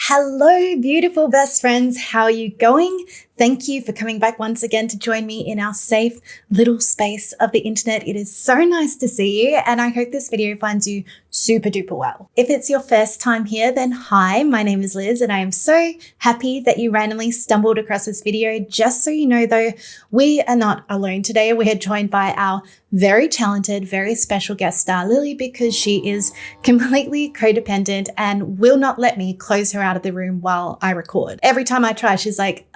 Hello, beautiful best friends. How are you going? Thank you for coming back once again to join me in our safe little space of the internet. It is so nice to see you, and I hope this video finds you super duper well. If it's your first time here, then hi, my name is Liz, and I am so happy that you randomly stumbled across this video. Just so you know though, we are not alone today. We are joined by our very talented, very special guest star, Lily, because she is completely codependent and will not let me close her out of the room while I record. Every time I try, she's like,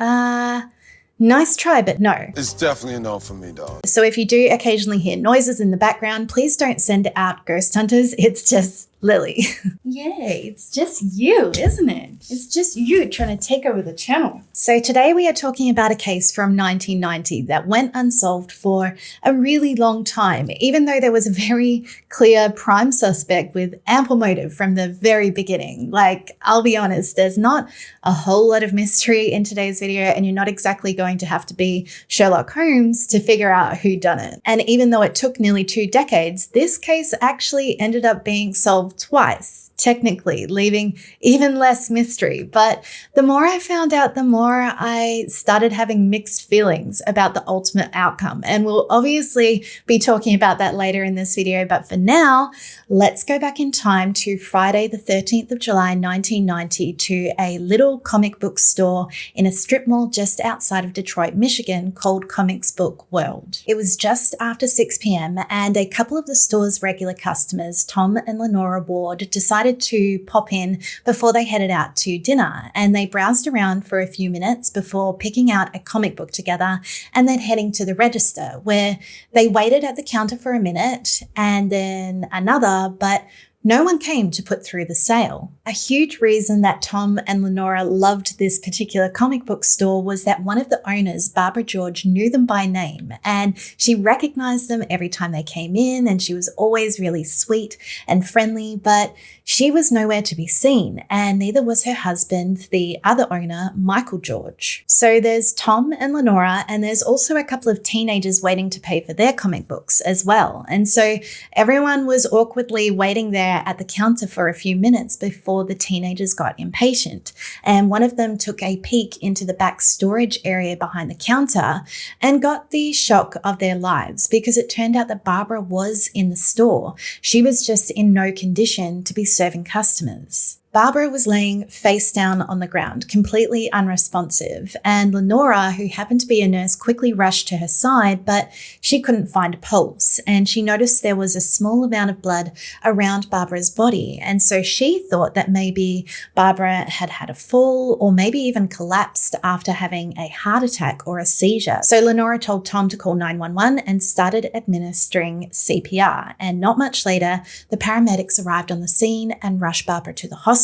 nice try, but no. It's definitely a no for me, dog. So if you do occasionally hear noises in the background, please don't send out ghost hunters. It's just Lily. Yay, it's just you, isn't it? It's just you trying to take over the channel. So today we are talking about a case from 1990 that went unsolved for a really long time, even though there was a very clear prime suspect with ample motive from the very beginning. Like, I'll be honest, there's not a whole lot of mystery in today's video, and you're not exactly going to have to be Sherlock Holmes to figure out who done it. And even though it took nearly 2 decades, this case actually ended up being solved twice, technically, leaving even less mystery. But the more I found out, the more I started having mixed feelings about the ultimate outcome. And we'll obviously be talking about that later in this video. But for now, let's go back in time to Friday, the 13th of July, 1990, to a little comic book store in a strip mall just outside of Detroit, Michigan, called Comics Book World. It was just after 6 p.m. and a couple of the store's regular customers, Tom and Lenora Ward, decided to pop in before they headed out to dinner, and they browsed around for a few minutes before picking out a comic book together and then heading to the register, where they waited at the counter for a minute and then another, but no one came to put through the sale. A huge reason that Tom and Lenora loved this particular comic book store was that one of the owners, Barbara George, knew them by name, and she recognized them every time they came in, and she was always really sweet and friendly, but she was nowhere to be seen, and neither was her husband, the other owner, Michael George. So there's Tom and Lenora, and there's also a couple of teenagers waiting to pay for their comic books as well. And so everyone was awkwardly waiting there at the counter for a few minutes before the teenagers got impatient. And one of them took a peek into the back storage area behind the counter and got the shock of their lives, because it turned out that Barbara was in the store. She was just in no condition to be serving customers. Barbara was laying face down on the ground, completely unresponsive, and Lenora, who happened to be a nurse, quickly rushed to her side, but she couldn't find a pulse, and she noticed there was a small amount of blood around Barbara's body, and so she thought that maybe Barbara had had a fall or maybe even collapsed after having a heart attack or a seizure. So Lenora told Tom to call 911 and started administering CPR, and not much later, the paramedics arrived on the scene and rushed Barbara to the hospital,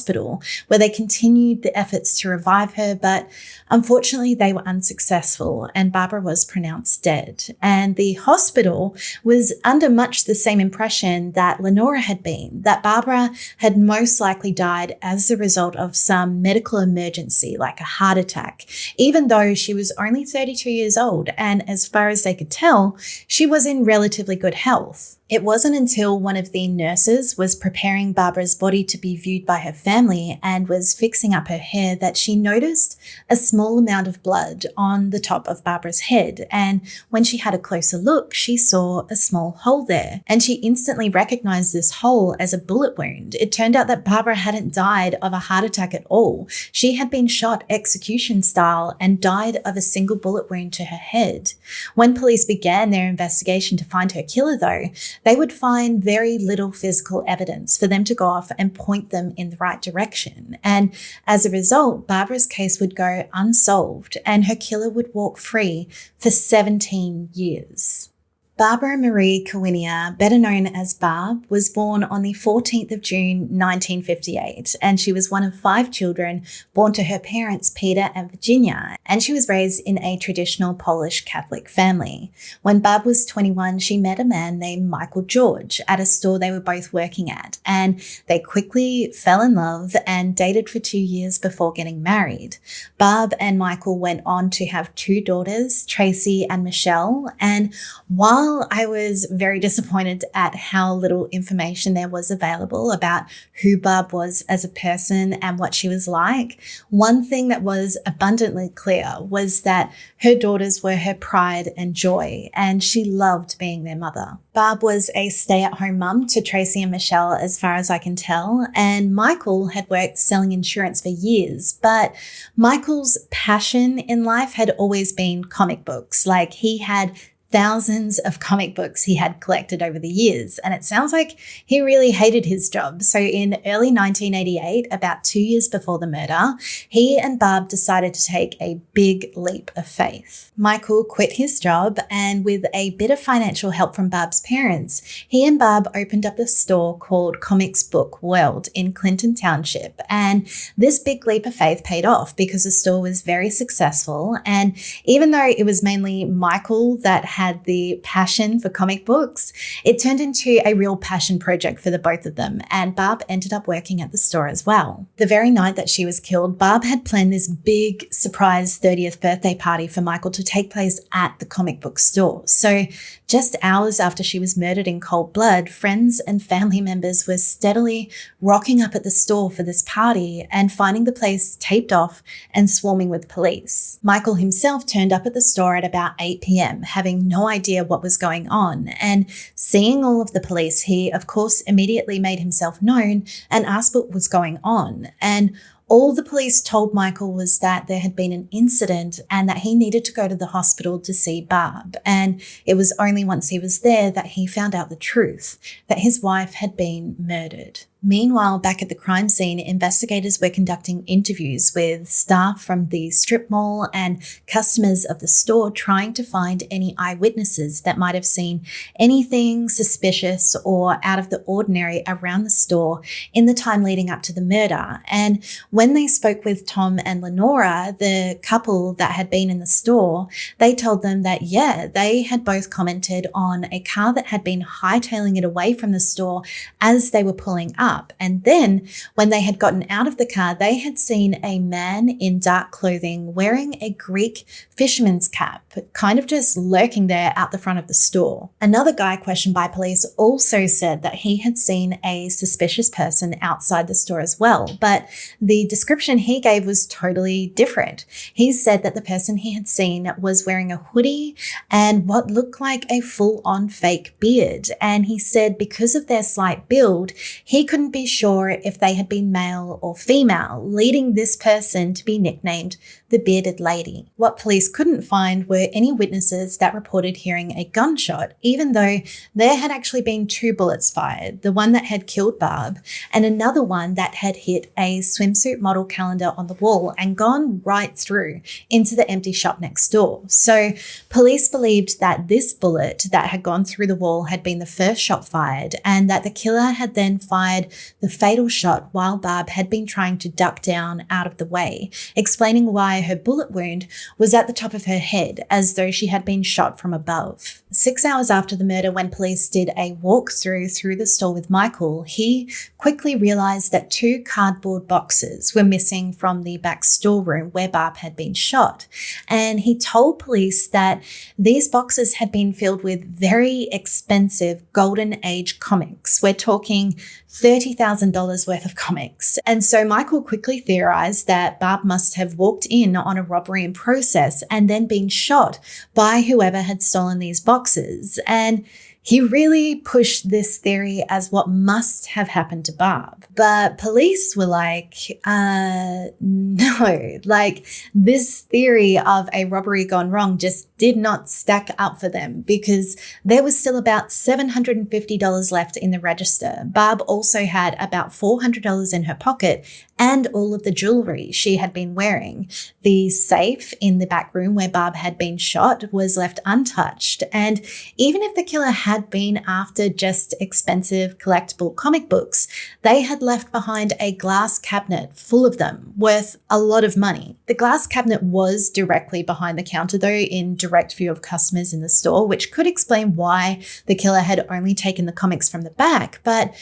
where they continued the efforts to revive her, but unfortunately they were unsuccessful and Barbara was pronounced dead. And the hospital was under much the same impression that Lenora had been, that Barbara had most likely died as a result of some medical emergency like a heart attack, even though she was only 32 years old, and as far as they could tell, she was in relatively good health. It wasn't until one of the nurses was preparing Barbara's body to be viewed by her family and was fixing up her hair that she noticed a small amount of blood on the top of Barbara's head. And when she had a closer look, she saw a small hole there. And she instantly recognized this hole as a bullet wound. It turned out that Barbara hadn't died of a heart attack at all. She had been shot execution style and died of a single bullet wound to her head. When police began their investigation to find her killer, though, they would find very little physical evidence for them to go off and point them in the right direction. And as a result, Barbara's case would go unsolved and her killer would walk free for 17 years. Barbara Marie Cowinia, better known as Barb, was born on the 14th of June 1958, and she was one of 5 children born to her parents Peter and Virginia, and she was raised in a traditional Polish Catholic family. When Barb was 21, she met a man named Michael George at a store they were both working at, and they quickly fell in love and dated for 2 years before getting married. Barb and Michael went on to have 2 daughters, Tracy and Michelle, and while I was very disappointed at how little information there was available about who Barb was as a person and what she was like, one thing that was abundantly clear was that her daughters were her pride and joy, and she loved being their mother. Barb was a stay-at-home mum to Tracy and Michelle, as far as I can tell, and Michael had worked selling insurance for years, but Michael's passion in life had always been comic books. Like, he had thousands of comic books he had collected over the years, and it sounds like he really hated his job. So in early 1988, about 2 years before the murder, he and Barb decided to take a big leap of faith. Michael quit his job, and with a bit of financial help from Barb's parents, he and Barb opened up a store called Comics Book World in Clinton Township, and this big leap of faith paid off because the store was very successful. And even though it was mainly Michael that had the passion for comic books, it turned into a real passion project for the both of them, and Barb ended up working at the store as well. The very night that she was killed, Barb had planned this big surprise 30th birthday party for Michael to take place at the comic book store. So just hours after she was murdered in cold blood, friends and family members were steadily rocking up at the store for this party and finding the place taped off and swarming with police. Michael himself turned up at the store at about 8 p.m., having no idea what was going on, and seeing all of the police, he of course immediately made himself known and asked what was going on. And all the police told Michael was that there had been an incident and that he needed to go to the hospital to see Barb. And it was only once he was there that he found out the truth, that his wife had been murdered. Meanwhile, back at the crime scene, investigators were conducting interviews with staff from the strip mall and customers of the store, trying to find any eyewitnesses that might have seen anything suspicious or out of the ordinary around the store in the time leading up to the murder. And when they spoke with Tom and Lenora, the couple that had been in the store, they told them that, yeah, they had both commented on a car that had been hightailing it away from the store as they were pulling up. And then when they had gotten out of the car, they had seen a man in dark clothing wearing a Greek fisherman's cap, kind of just lurking there out the front of the store. Another guy questioned by police also said that he had seen a suspicious person outside the store as well, but the description he gave was totally different. He said that the person he had seen was wearing a hoodie and what looked like a full-on fake beard. And he said because of their slight build, he couldn't be sure if they had been male or female, leading this person to be nicknamed the Bearded Lady. What police couldn't find were any witnesses that reported hearing a gunshot, even though there had actually been 2 bullets fired, the one that had killed Barb and another one that had hit a swimsuit model calendar on the wall and gone right through into the empty shop next door. So police believed that this bullet that had gone through the wall had been the first shot fired, and that the killer had then fired the fatal shot while Barb had been trying to duck down out of the way, explaining why her bullet wound was at the top of her head, as though she had been shot from above. 6 hours after the murder, when police did a walkthrough through the store with Michael, he quickly realized that 2 cardboard boxes were missing from the back storeroom where Barb had been shot. And he told police that these boxes had been filled with very expensive golden age comics. We're talking $30,000 worth of comics. And so Michael quickly theorized that Barb must have walked in on a robbery in process and then been shot by whoever had stolen these boxes. And He really pushed this theory as what must have happened to Barb. But police were like, no, like this theory of a robbery gone wrong just did not stack up for them because there was still about $750 left in the register. Barb also had about $400 in her pocket and all of the jewelry she had been wearing. The safe in the back room where Barb had been shot was left untouched. And even if the killer had been after just expensive collectible comic books, they had left behind a glass cabinet full of them, worth a lot of money. The glass cabinet was directly behind the counter though, in direct view of customers in the store, which could explain why the killer had only taken the comics from the back. But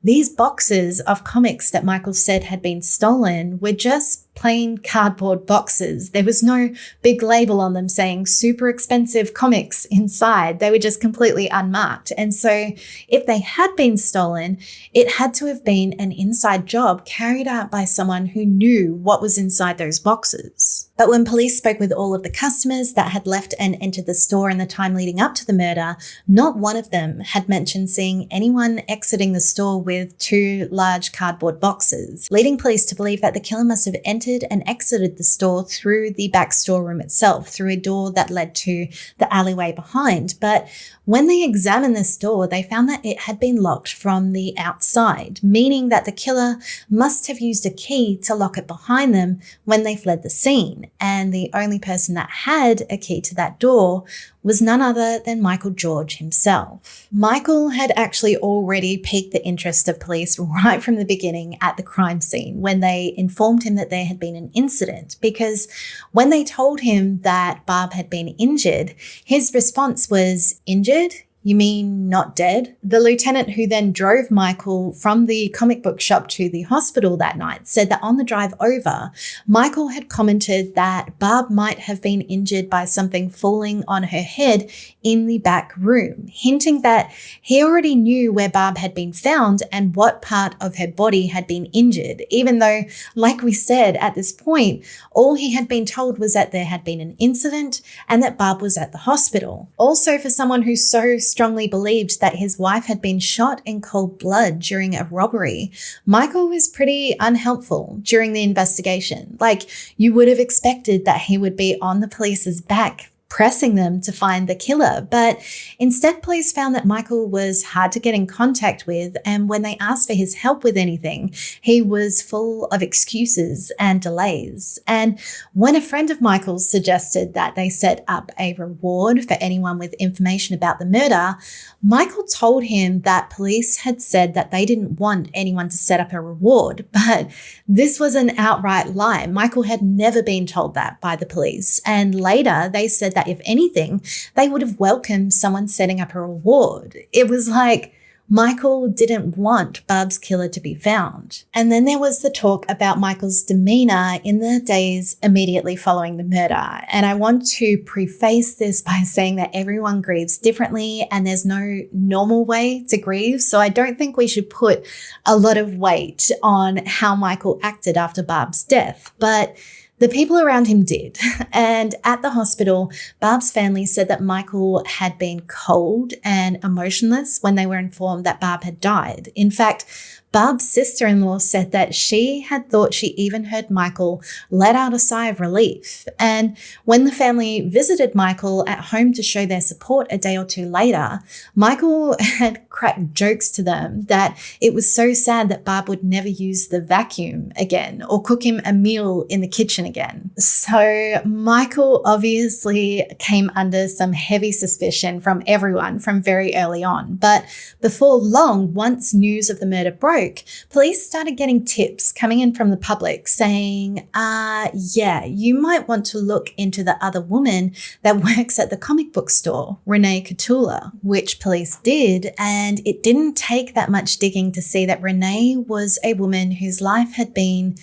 these boxes of comics that Michael said had been stolen were just plain cardboard boxes. There was no big label on them saying super expensive comics inside. They were just completely unmarked. And so if they had been stolen, it had to have been an inside job carried out by someone who knew what was inside those boxes. But when police spoke with all of the customers that had left and entered the store in the time leading up to the murder, not one of them had mentioned seeing anyone exiting the store with two large cardboard boxes, leading police to believe that the killer must have entered and exited the store through the back storeroom itself, through a door that led to the alleyway behind. But when they examined the store, they found that it had been locked from the outside, meaning that the killer must have used a key to lock it behind them when they fled the scene. And the only person that had a key to that door was none other than Michael George himself. Michael had actually already piqued the interest of police right from the beginning at the crime scene when they informed him that there had been an incident, because when they told him that Barb had been injured, his response was, "Injured? You mean not dead?" The lieutenant who then drove Michael from the comic book shop to the hospital that night said that on the drive over, Michael had commented that Barb might have been injured by something falling on her head in the back room, hinting that he already knew where Barb had been found and what part of her body had been injured, even though, like we said at this point, all he had been told was that there had been an incident and that Barb was at the hospital. Also, for someone who so strongly believed that his wife had been shot in cold blood during a robbery, Michael was pretty unhelpful during the investigation. Like, you would have expected that he would be on the police's back, pressing them to find the killer. But instead, police found that Michael was hard to get in contact with, and when they asked for his help with anything, he was full of excuses and delays. And when a friend of Michael's suggested that they set up a reward for anyone with information about the murder, Michael told him that police had said that they didn't want anyone to set up a reward, but this was an outright lie. Michael had never been told that by the police, and later they said that if anything, they would have welcomed someone setting up a reward. It was like Michael didn't want Barb's killer to be found. And then there was the talk about Michael's demeanor in the days immediately following the murder. And I want to preface this by saying that everyone grieves differently and there's no normal way to grieve. So I don't think we should put a lot of weight on how Michael acted after Barb's death. But the people around him did. And at the hospital, Barb's family said that Michael had been cold and emotionless when they were informed that Barb had died. In fact, Barb's sister-in-law said that she had thought she even heard Michael let out a sigh of relief. And when the family visited Michael at home to show their support a day or two later, Michael had cracked jokes to them that it was so sad that Barb would never use the vacuum again or cook him a meal in the kitchen again. So Michael obviously came under some heavy suspicion from everyone from very early on. But before long, once news of the murder broke, police started getting tips coming in from the public saying, yeah, you might want to look into the other woman that works at the comic book store, Renee Catula, which police did. And it didn't take that much digging to see that Renee was a woman whose life had been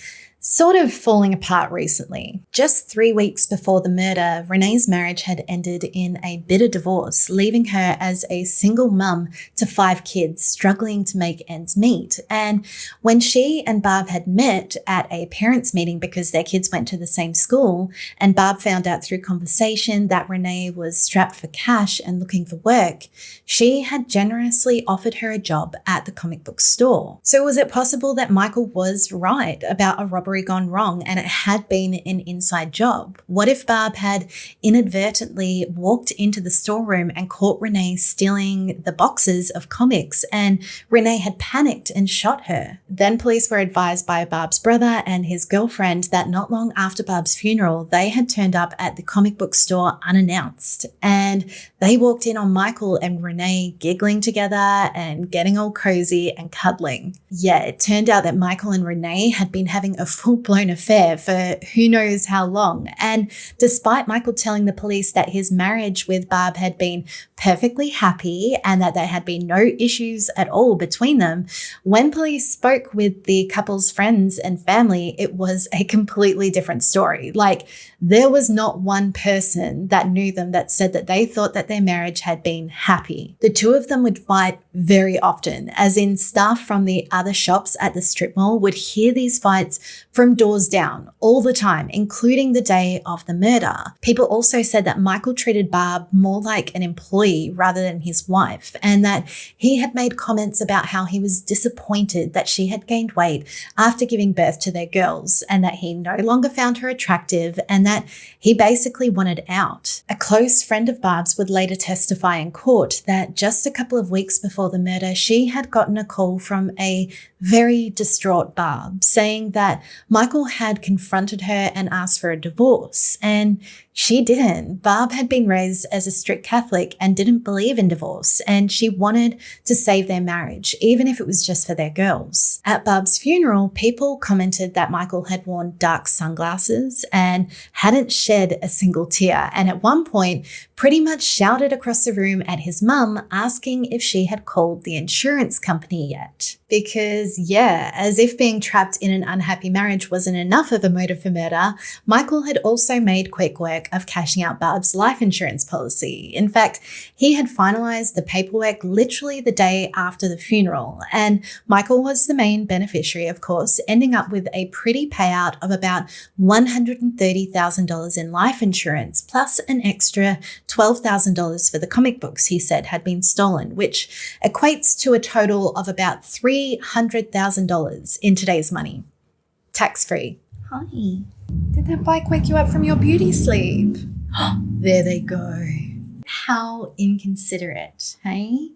sort of falling apart recently. Just 3 weeks before the murder, Renee's marriage had ended in a bitter divorce, leaving her as a single mum to 5 kids struggling to make ends meet. And when she and Barb had met at a parents' meeting because their kids went to the same school, and Barb found out through conversation that Renee was strapped for cash and looking for work, she had generously offered her a job at the comic book store. So was it possible that Michael was right about a robbery gone wrong and it had been an inside job? What if Barb had inadvertently walked into the storeroom and caught Renee stealing the boxes of comics and Renee had panicked and shot her? Then police were advised by Barb's brother and his girlfriend that not long after Barb's funeral, they had turned up at the comic book store unannounced, and they walked in on Michael and Renee giggling together and getting all cozy and cuddling. Yeah, it turned out that Michael and Renee had been having a full-blown affair for who knows how long. And despite Michael telling the police that his marriage with Barb had been perfectly happy and that there had been no issues at all between them, when police spoke with the couple's friends and family, it was a completely different story. Like, there was not one person that knew them that said that they thought that their marriage had been happy. The two of them would fight very often, as in staff from the other shops at the strip mall would hear these fights from doors down all the time, including the day of the murder. People also said that Michael treated Barb more like an employee rather than his wife, and that he had made comments about how he was disappointed that she had gained weight after giving birth to their girls, and that he no longer found her attractive, and that he basically wanted out. A close friend of Barb's would later testify in court that just a couple of weeks before the murder, she had gotten a call from a very distraught Barb saying that Michael had confronted her and asked for a divorce, and she didn't. Barb had been raised as a strict Catholic and didn't believe in divorce, and she wanted to save their marriage, even if it was just for their girls. At Barb's funeral, people commented that Michael had worn dark sunglasses and hadn't shed a single tear, and at one point pretty much shouted across the room at his mum, asking if she had called the insurance company yet. Because, yeah, as if being trapped in an unhappy marriage wasn't enough of a motive for murder, Michael had also made quick work of cashing out Barb's life insurance policy. In fact, he had finalized the paperwork literally the day after the funeral, and Michael was the main beneficiary, of course, ending up with a pretty payout of about $130,000 in life insurance, plus an extra $12,000 for the comic books he said had been stolen, which equates to a total of about $300,000 in today's money. Tax-free. Hi. Did that bike wake you up from your beauty sleep? There they go. How inconsiderate, hey?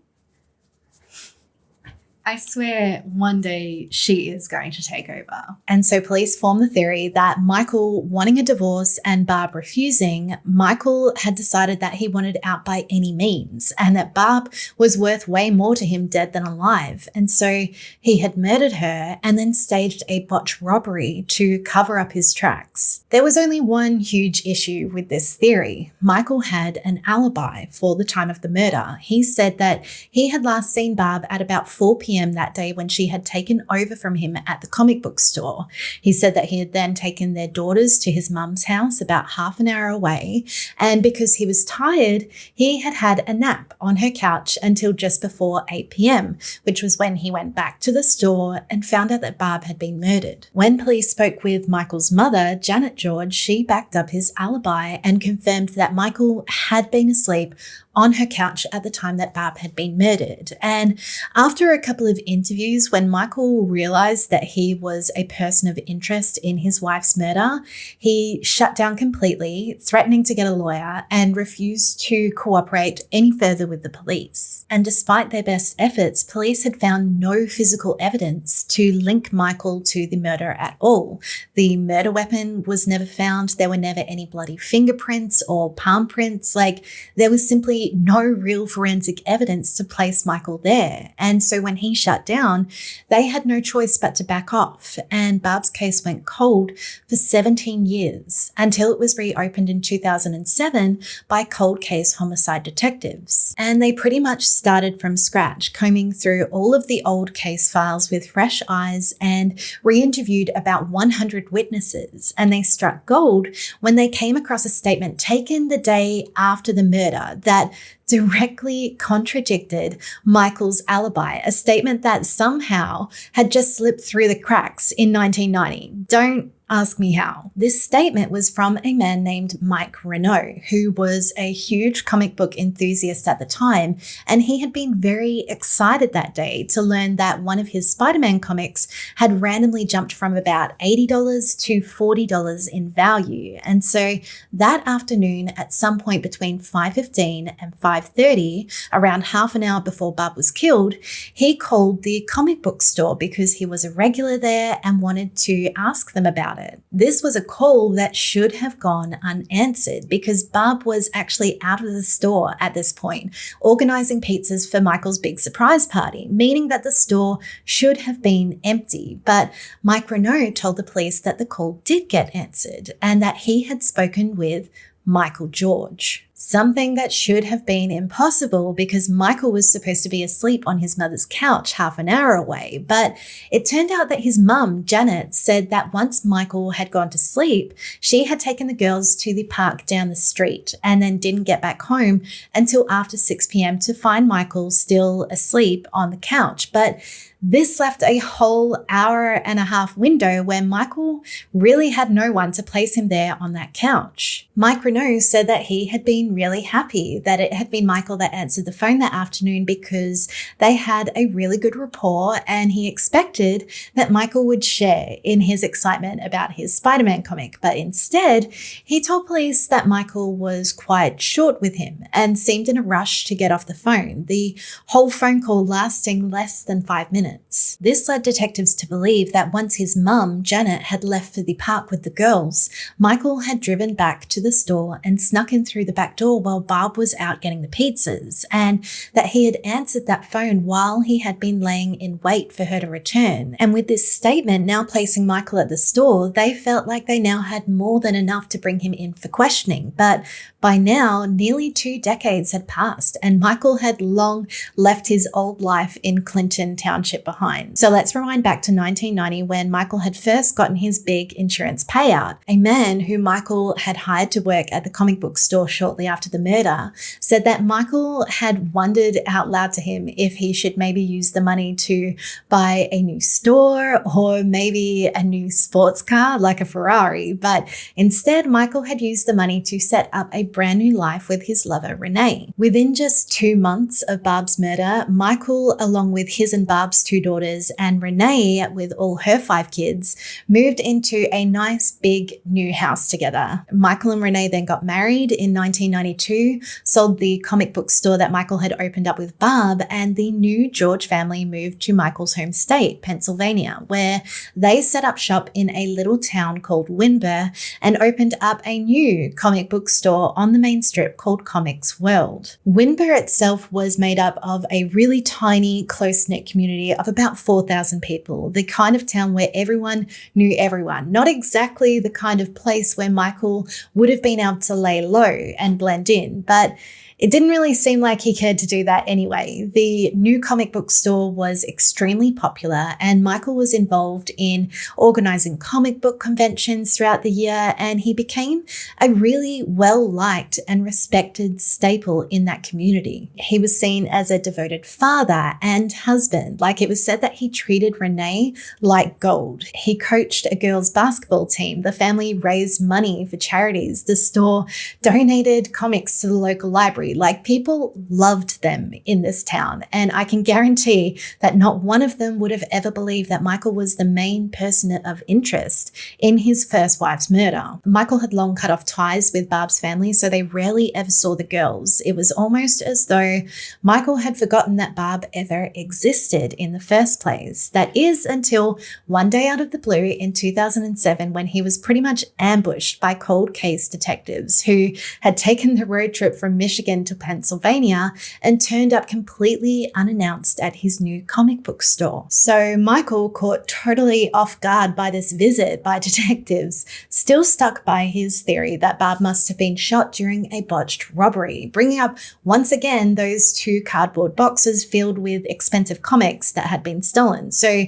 I swear one day she is going to take over. And so police formed the theory that Michael wanting a divorce and Barb refusing, Michael had decided that he wanted out by any means and that Barb was worth way more to him dead than alive. And so he had murdered her and then staged a botched robbery to cover up his tracks. There was only one huge issue with this theory. Michael had an alibi for the time of the murder. He said that he had last seen Barb at about 4 p.m. that day when she had taken over from him at the comic book store. He said that he had then taken their daughters to his mum's house about half an hour away, and because he was tired, he had had a nap on her couch until just before 8 p.m, which was when he went back to the store and found out that Barb had been murdered. When police spoke with Michael's mother, Janet George, she backed up his alibi and confirmed that Michael had been asleep on her couch at the time that Barb had been murdered. And after a couple of interviews, when Michael realized that he was a person of interest in his wife's murder, he shut down completely, threatening to get a lawyer, and refused to cooperate any further with the police. And despite their best efforts, police had found no physical evidence to link Michael to the murder at all. The murder weapon was never found. There were never any bloody fingerprints or palm prints. Like, there was simply be no real forensic evidence to place Michael there. And so when he shut down, they had no choice but to back off. And Barb's case went cold for 17 years until it was reopened in 2007 by cold case homicide detectives. And they pretty much started from scratch, combing through all of the old case files with fresh eyes and re-interviewed about 100 witnesses. And they struck gold when they came across a statement taken the day after the murder that directly contradicted Michael's alibi, a statement that somehow had just slipped through the cracks in 1990. Don't ask me how. This statement was from a man named Mike Renault, who was a huge comic book enthusiast at the time, and he had been very excited that day to learn that one of his Spider-Man comics had randomly jumped from about $80 to $40 in value. And so that afternoon, at some point between 5:15 and 5:30, around half an hour before Barb was killed, he called the comic book store because he was a regular there and wanted to ask them about it. This was a call that should have gone unanswered because Barb was actually out of the store at this point, organizing pizzas for Michael's big surprise party, meaning that the store should have been empty. But Mike Renault told the police that the call did get answered and that he had spoken with Michael George. Something that should have been impossible because Michael was supposed to be asleep on his mother's couch half an hour away. But it turned out that his mum, Janet, said that once Michael had gone to sleep, she had taken the girls to the park down the street and then didn't get back home until after 6 p.m. to find Michael still asleep on the couch. But this left a whole hour and a half window where Michael really had no one to place him there on that couch. Mike Renault said that he had been really happy that it had been Michael that answered the phone that afternoon because they had a really good rapport and he expected that Michael would share in his excitement about his Spider-Man comic. But instead, he told police that Michael was quite short with him and seemed in a rush to get off the phone, the whole phone call lasting less than 5 minutes. This led detectives to believe that once his mum, Janet, had left for the park with the girls, Michael had driven back to the store and snuck in through the back door while Barb was out getting the pizzas, and that he had answered that phone while he had been laying in wait for her to return. And with this statement now placing Michael at the store, they felt like they now had more than enough to bring him in for questioning. But by now, nearly 2 decades had passed, and Michael had long left his old life in Clinton Township behind. So let's rewind back to 1990 when Michael had first gotten his big insurance payout. A man who Michael had hired to work at the comic book store shortly after the murder said that Michael had wondered out loud to him if he should maybe use the money to buy a new store or maybe a new sports car like a Ferrari. But instead, Michael had used the money to set up a brand new life with his lover, Renee. Within just 2 months of Barb's murder, Michael, along with his and Barb's 2 daughters, and Renee, with all her 5 kids, moved into a nice big new house together. Michael and Renee then got married in 1992, sold the comic book store that Michael had opened up with Barb, and the new George family moved to Michael's home state, Pennsylvania, where they set up shop in a little town called Winburn and opened up a new comic book store on the main strip called Comics World. Winburn itself was made up of a really tiny, close-knit community of about 4,000 people, the kind of town where everyone knew everyone. Not exactly the kind of place where Michael would have been able to lay low and blend in, but it didn't really seem like he cared to do that anyway. The new comic book store was extremely popular and Michael was involved in organizing comic book conventions throughout the year, and he became a really well-liked and respected staple in that community. He was seen as a devoted father and husband. Like, it was said that he treated Renee like gold. He coached a girls' basketball team. The family raised money for charities. The store donated comics to the local library. Like, people loved them in this town, and I can guarantee that not one of them would have ever believed that Michael was the main person of interest in his first wife's murder. Michael had long cut off ties with Barb's family, so they rarely ever saw the girls. It was almost as though Michael had forgotten that Barb ever existed in the first place. That is until one day out of the blue in 2007 when he was pretty much ambushed by cold case detectives who had taken the road trip from Michigan Michigan to Pennsylvania and turned up completely unannounced at his new comic book store. So Michael, caught totally off guard by this visit by detectives, still stuck by his theory that Barb must have been shot during a botched robbery, bringing up once again those 2 cardboard boxes filled with expensive comics that had been stolen. So,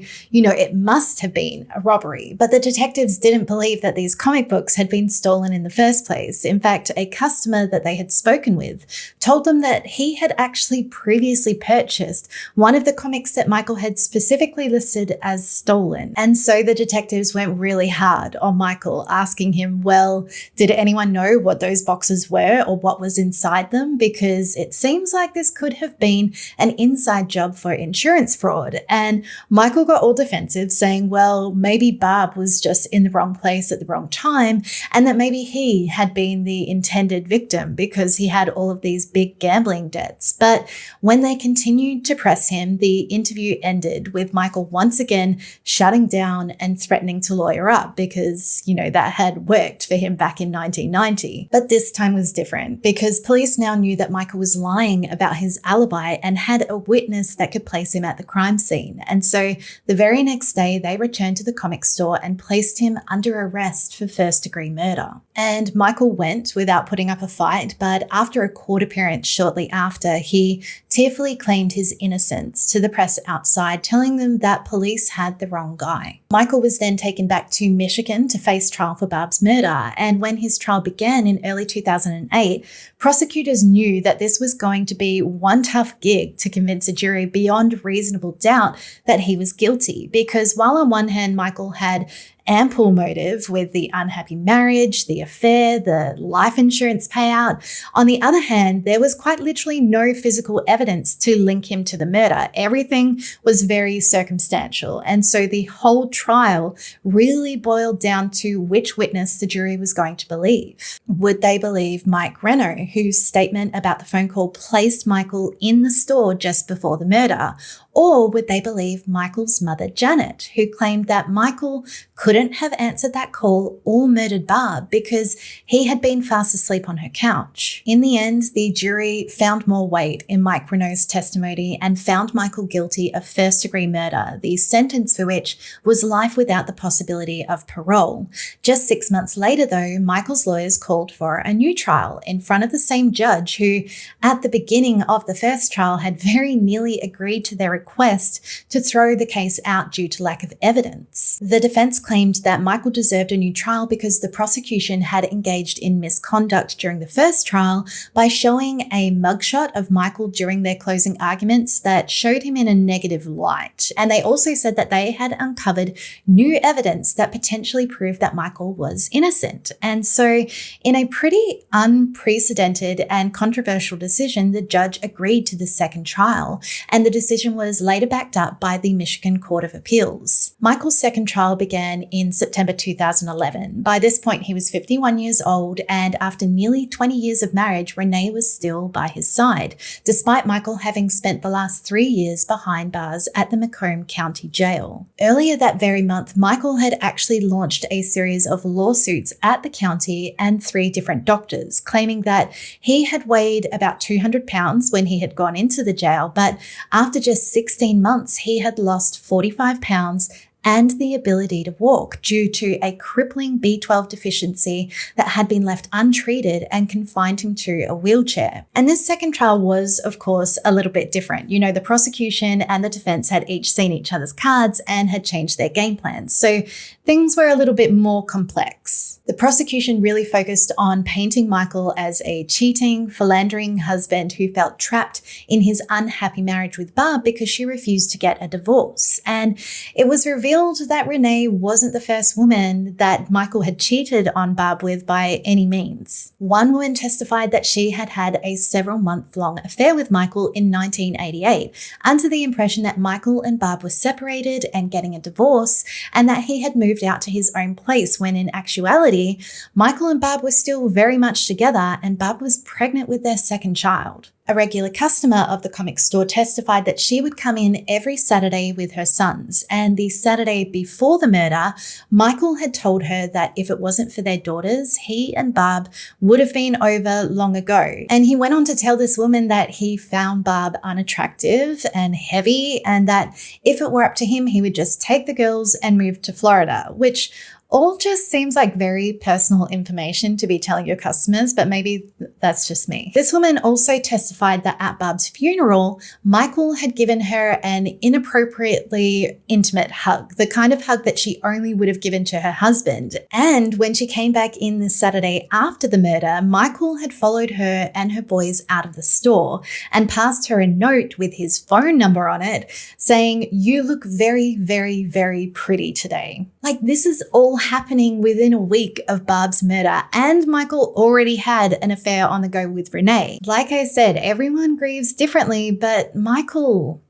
it must have been a robbery. But the detectives didn't believe that these comic books had been stolen in the first place. In fact, a customer that they had spoken with told them that he had actually previously purchased one of the comics that Michael had specifically listed as stolen. And so the detectives went really hard on Michael, asking him, well, did anyone know what those boxes were or what was inside them? Because it seems like this could have been an inside job for insurance fraud. And Michael got all defensive, saying, well, maybe Barb was just in the wrong place at the wrong time, and that maybe he had been the intended victim because he had all of these big gambling debts. But when they continued to press him, the interview ended with Michael once again shutting down and threatening to lawyer up because, that had worked for him back in 1990. But this time was different because police now knew that Michael was lying about his alibi and had a witness that could place him at the crime scene. And so the very next day, they returned to the comic store and placed him under arrest for first-degree murder. And Michael went without putting up a fight, but after a court appearance shortly after, he tearfully claimed his innocence to the press outside, telling them that police had the wrong guy. Michael was then taken back to Michigan to face trial for Barb's murder, and when his trial began in early 2008, prosecutors knew that this was going to be one tough gig to convince a jury beyond reasonable doubt that he was guilty, because while on one hand Michael had ample motive with the unhappy marriage, the affair, the life insurance payout. On the other hand, there was quite literally no physical evidence to link him to the murder. Everything was very circumstantial. And so the whole trial really boiled down to which witness the jury was going to believe. Would they believe Mike Reno, whose statement about the phone call placed Michael in the store just before the murder? Or would they believe Michael's mother, Janet, who claimed that Michael couldn't have answered that call or murdered Barb because he had been fast asleep on her couch? In the end, the jury found more weight in Mike Renault's testimony and found Michael guilty of first-degree murder, the sentence for which was life without the possibility of parole. Just 6 months later, though, Michael's lawyers called for a new trial in front of the same judge who, at the beginning of the first trial, had very nearly agreed to their request to throw the case out due to lack of evidence. The defense claimed that Michael deserved a new trial because the prosecution had engaged in misconduct during the first trial by showing a mugshot of Michael during their closing arguments that showed him in a negative light. And they also said that they had uncovered new evidence that potentially proved that Michael was innocent. And so in a pretty unprecedented and controversial decision, the judge agreed to the second trial, and the decision was later backed up by the Michigan Court of Appeals. Michael's second trial began in September 2011. By this point, he was 51 years old, and after nearly 20 years of marriage, Renee was still by his side, despite Michael having spent the last 3 years behind bars at the Macomb County Jail. Earlier that very month, Michael had actually launched a series of lawsuits at the county and 3 different doctors, claiming that he had weighed about 200 pounds when he had gone into the jail, but after just 16 months, he had lost 45 pounds and the ability to walk due to a crippling B12 deficiency that had been left untreated and confined him to a wheelchair. And this second trial was, of course, a little bit different. The prosecution and the defense had each seen each other's cards and had changed their game plans. So things were a little bit more complex. The prosecution really focused on painting Michael as a cheating, philandering husband who felt trapped in his unhappy marriage with Barb because she refused to get a divorce. And it was revealed that Renee wasn't the first woman that Michael had cheated on Barb with by any means. One woman testified that she had had a several-month-long affair with Michael in 1988, under the impression that Michael and Barb were separated and getting a divorce, and that he had moved out to his own place, when in actuality, Michael and Barb were still very much together, and Barb was pregnant with their second child. A regular customer of the comic store testified that she would come in every Saturday with her sons, and the Saturday before the murder, Michael had told her that if it wasn't for their daughters, he and Barb would have been over long ago. And he went on to tell this woman that he found Barb unattractive and heavy, and that if it were up to him, he would just take the girls and move to Florida, which all just seems like very personal information to be telling your customers, but maybe that's just me. This woman also testified that at Barb's funeral, Michael had given her an inappropriately intimate hug, the kind of hug that she only would have given to her husband. And when she came back in the Saturday after the murder, Michael had followed her and her boys out of the store and passed her a note with his phone number on it saying, "You look very, very, very pretty today." Like, this is all happening within a week of Barb's murder, and Michael already had an affair on the go with Renee. Like I said, everyone grieves differently, but Michael,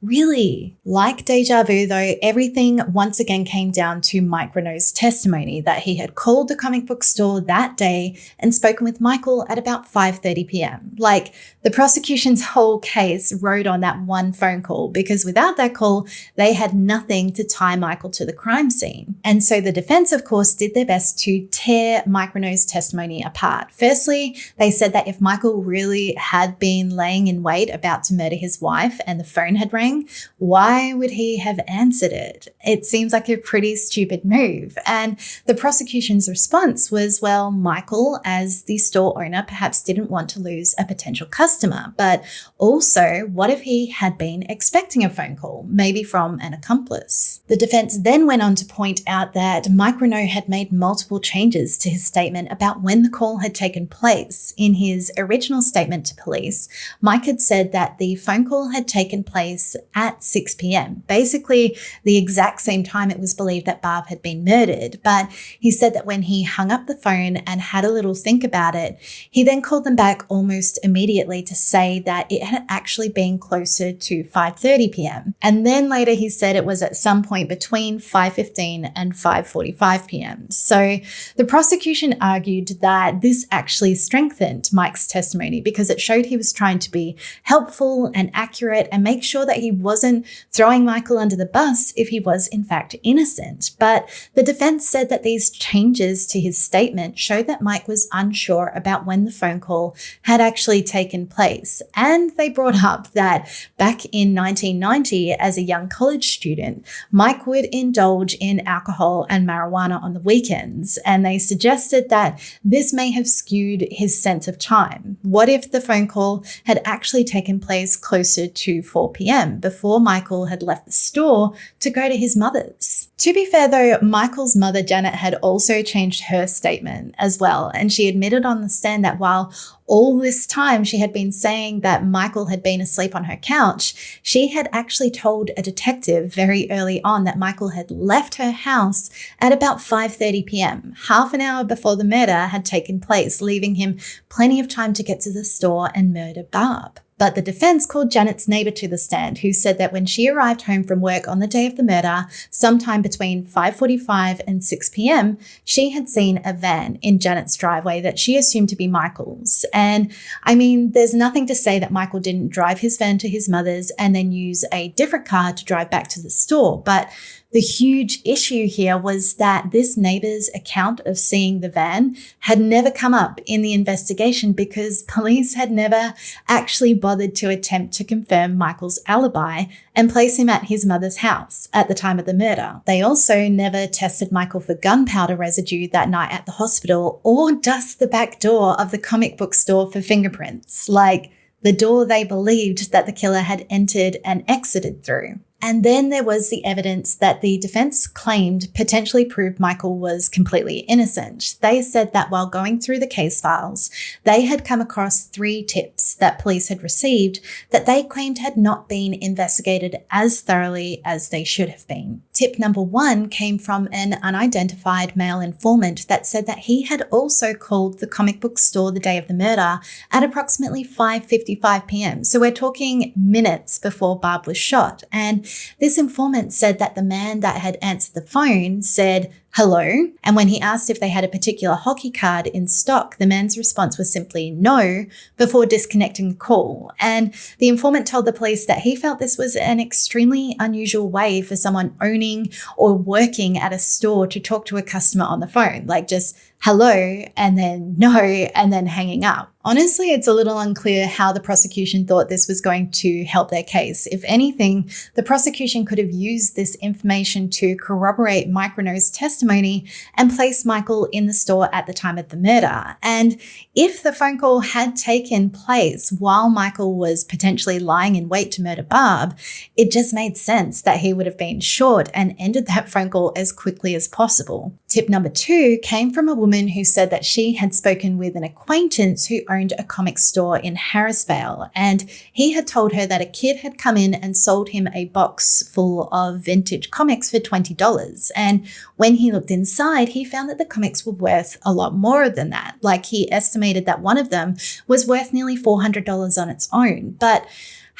really? Like deja vu though, everything once again came down to Mike Renault's testimony that he had called the comic book store that day and spoken with Michael at about 5:30 p.m. Like, the prosecution's whole case rode on that one phone call, because without that call, they had nothing to tie Michael to the crime scene. And so the defense, of course, did their best to tear Mike Renault's testimony apart. Firstly, they said that if Michael really had been laying in wait about to murder his wife and the phone had rang, why would he have answered it? It seems like a pretty stupid move. And the prosecution's response was, well, Michael, as the store owner, perhaps didn't want to lose a potential customer. But also, what if he had been expecting a phone call, maybe from an accomplice? The defense then went on to point out that Mike Renault had made multiple changes to his statement about when the call had taken place. In his original statement to police, Mike had said that the phone call had taken place at 6 p.m., basically the exact same time it was believed that Barb had been murdered. But he said that when he hung up the phone and had a little think about it, he then called them back almost immediately to say that it had actually been closer to 5:30 p.m. And then later he said it was at some point between 5:15 and 5:45 p.m. So the prosecution argued that this actually strengthened Mike's testimony because it showed he was trying to be helpful and accurate and make sure that he wasn't throwing Michael under the bus if he was in fact innocent. But the defense said that these changes to his statement showed that Mike was unsure about when the phone call had actually taken place. And they brought up that back in 1990, as a young college student, Mike would indulge in alcohol and marijuana on the weekends. And they suggested that this may have skewed his sense of time. What if the phone call had actually taken place closer to 4 p.m. before Michael had left the store to go to his mother's? To be fair though, Michael's mother, Janet, had also changed her statement as well. And she admitted on the stand that while all this time she had been saying that Michael had been asleep on her couch, she had actually told a detective very early on that Michael had left her house at about 5:30 p.m., half an hour before the murder had taken place, leaving him plenty of time to get to the store and murder Barb. But the defense called Janet's neighbor to the stand, who said that when she arrived home from work on the day of the murder, sometime between 5:45 and 6 p.m., she had seen a van in Janet's driveway that she assumed to be Michael's. And I mean, there's nothing to say that Michael didn't drive his van to his mother's and then use a different car to drive back to the store. But the huge issue here was that this neighbor's account of seeing the van had never come up in the investigation because police had never actually bothered to attempt to confirm Michael's alibi and place him at his mother's house at the time of the murder. They also never tested Michael for gunpowder residue that night at the hospital or dust the back door of the comic book store for fingerprints, like the door they believed that the killer had entered and exited through. And then there was the evidence that the defense claimed potentially proved Michael was completely innocent. They said that while going through the case files, they had come across 3 tips that police had received that they claimed had not been investigated as thoroughly as they should have been. Tip number 1 came from an unidentified male informant that said that he had also called the comic book store the day of the murder at approximately 5:55 p.m. So we're talking minutes before Barb was shot. And this informant said that the man that had answered the phone said, hello. And when he asked if they had a particular hockey card in stock, the man's response was simply no before disconnecting the call. And the informant told the police that he felt this was an extremely unusual way for someone owning or working at a store to talk to a customer on the phone, like just hello and then no and then hanging up. Honestly, it's a little unclear how the prosecution thought this was going to help their case. If anything, the prosecution could have used this information to corroborate Microno's testimony and place Michael in the store at the time of the murder. And if the phone call had taken place while Michael was potentially lying in wait to murder Barb, it just made sense that he would have been short and ended that phone call as quickly as possible. Tip number 2 came from a woman who said that she had spoken with an acquaintance who owned a comic store in Harrisvale, and he had told her that a kid had come in and sold him a box full of vintage comics for $20. And when he looked inside, he found that the comics were worth a lot more than that. Like, he estimated that one of them was worth nearly $400 on its own. But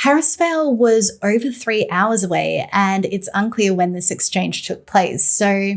Harrisvale was over 3 hours away, and it's unclear when this exchange took place. So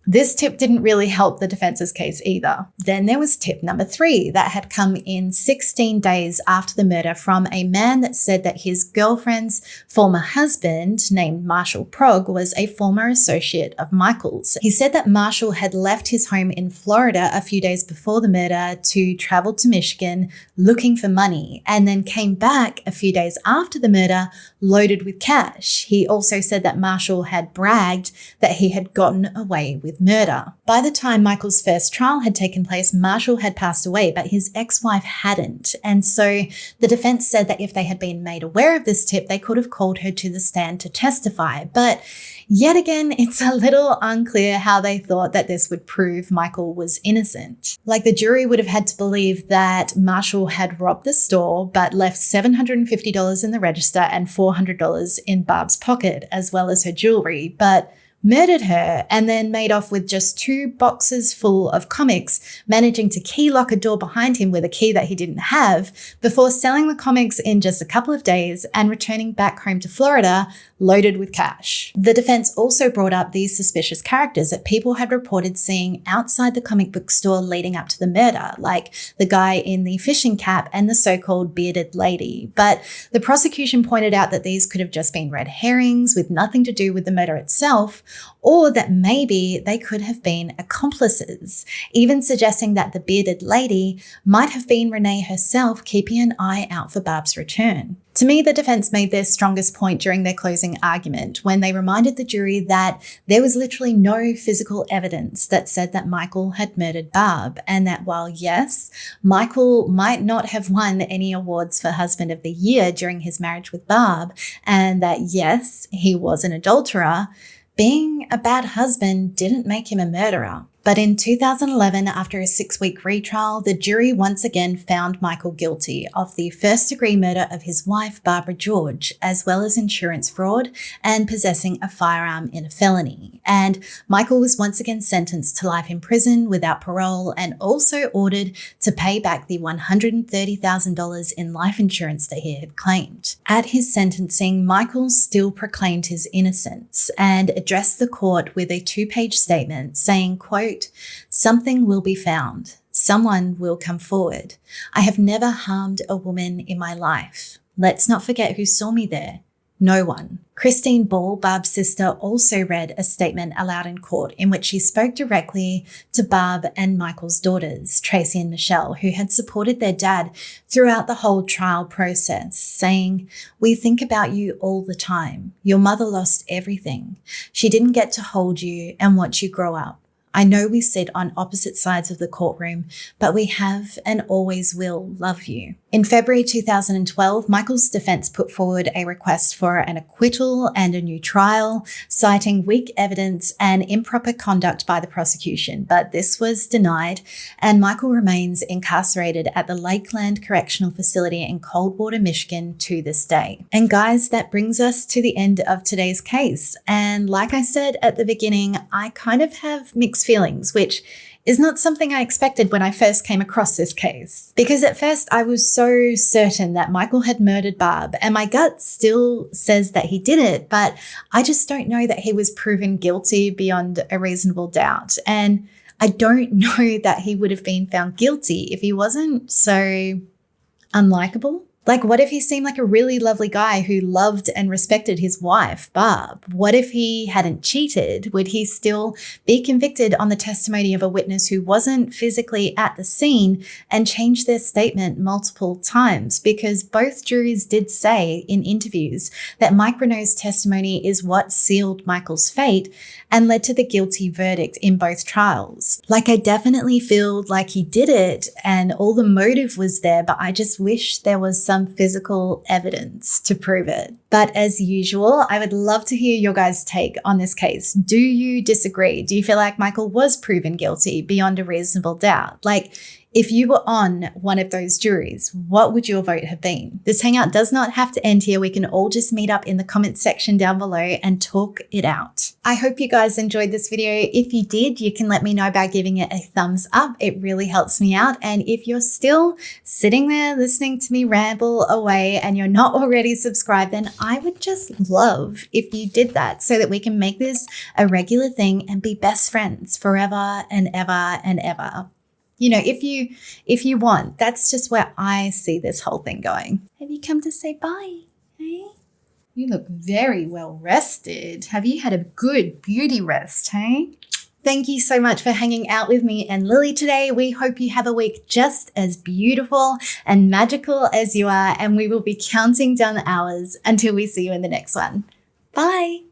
this tip didn't really help the defense's case either. Then there was tip number 3 that had come in 16 days after the murder from a man that said that his girlfriend's former husband, named Marshall Progg, was a former associate of Michael's. He said that Marshall had left his home in Florida a few days before the murder to travel to Michigan looking for money, and then came back a few days after the murder loaded with cash. He also said that Marshall had bragged that he had gotten away with murder. By the time Michael's first trial had taken place, Marshall had passed away, but his ex-wife hadn't. And so the defense said that if they had been made aware of this tip, they could have called her to the stand to testify. But yet again, it's a little unclear how they thought that this would prove Michael was innocent. Like, the jury would have had to believe that Marshall had robbed the store, but left $750 in the register and $400 in Barb's pocket, as well as her jewelry. But murdered her and then made off with just 2 boxes full of comics, managing to key lock a door behind him with a key that he didn't have before selling the comics in just a couple of days and returning back home to Florida loaded with cash. The defense also brought up these suspicious characters that people had reported seeing outside the comic book store leading up to the murder, like the guy in the fishing cap and the so-called bearded lady. But the prosecution pointed out that these could have just been red herrings with nothing to do with the murder itself, or that maybe they could have been accomplices, even suggesting that the bearded lady might have been Renee herself, keeping an eye out for Barb's return. To me, the defense made their strongest point during their closing argument when they reminded the jury that there was literally no physical evidence that said that Michael had murdered Barb, and that while, yes, Michael might not have won any awards for Husband of the Year during his marriage with Barb, and that, yes, he was an adulterer, being a bad husband didn't make him a murderer. But in 2011, after a 6-week retrial, the jury once again found Michael guilty of the first-degree murder of his wife, Barbara George, as well as insurance fraud and possessing a firearm in a felony. And Michael was once again sentenced to life in prison without parole and also ordered to pay back the $130,000 in life insurance that he had claimed. At his sentencing, Michael still proclaimed his innocence and addressed the court with a 2-page statement saying, quote, "Something will be found. Someone will come forward. I have never harmed a woman in my life. Let's not forget who saw me there. No one." Christine Ball, Barb's sister, also read a statement aloud in court in which she spoke directly to Barb and Michael's daughters, Tracy and Michelle, who had supported their dad throughout the whole trial process, saying, "We think about you all the time. Your mother lost everything. She didn't get to hold you and watch you grow up. I know we sit on opposite sides of the courtroom, but we have and always will love you." In February 2012, Michael's defense put forward a request for an acquittal and a new trial, citing weak evidence and improper conduct by the prosecution, but this was denied, and Michael remains incarcerated at the Lakeland Correctional Facility in Coldwater, Michigan to this day. And guys, that brings us to the end of today's case. And like I said at the beginning, I kind of have mixed feelings, which is not something I expected when I first came across this case. Because at first I was so certain that Michael had murdered Barb, and my gut still says that he did it, but I just don't know that he was proven guilty beyond a reasonable doubt. And I don't know that he would have been found guilty if he wasn't so unlikable. Like, what if he seemed like a really lovely guy who loved and respected his wife, Barb? What if he hadn't cheated? Would he still be convicted on the testimony of a witness who wasn't physically at the scene and changed their statement multiple times? Because both juries did say in interviews that Mike Renault's testimony is what sealed Michael's fate and led to the guilty verdict in both trials. Like, I definitely feel like he did it and all the motive was there, but I just wish there was some physical evidence to prove it. But as usual, I would love to hear your guys' take on this case. Do you disagree? Do you feel like Michael was proven guilty beyond a reasonable doubt? Like, if you were on one of those juries, what would your vote have been? This hangout does not have to end here. We can all just meet up in the comments section down below and talk it out. I hope you guys enjoyed this video. If you did, you can let me know by giving it a thumbs up. It really helps me out. And if you're still sitting there listening to me ramble away and you're not already subscribed, then I would just love if you did that so that we can make this a regular thing and be best friends forever and ever and ever. You know, if you want, that's just where I see this whole thing going. Have you come to say bye? Hey? You look very well rested. Have you had a good beauty rest, hey? Thank you so much for hanging out with me and Lily today. We hope you have a week just as beautiful and magical as you are, and we will be counting down the hours until we see you in the next one. Bye.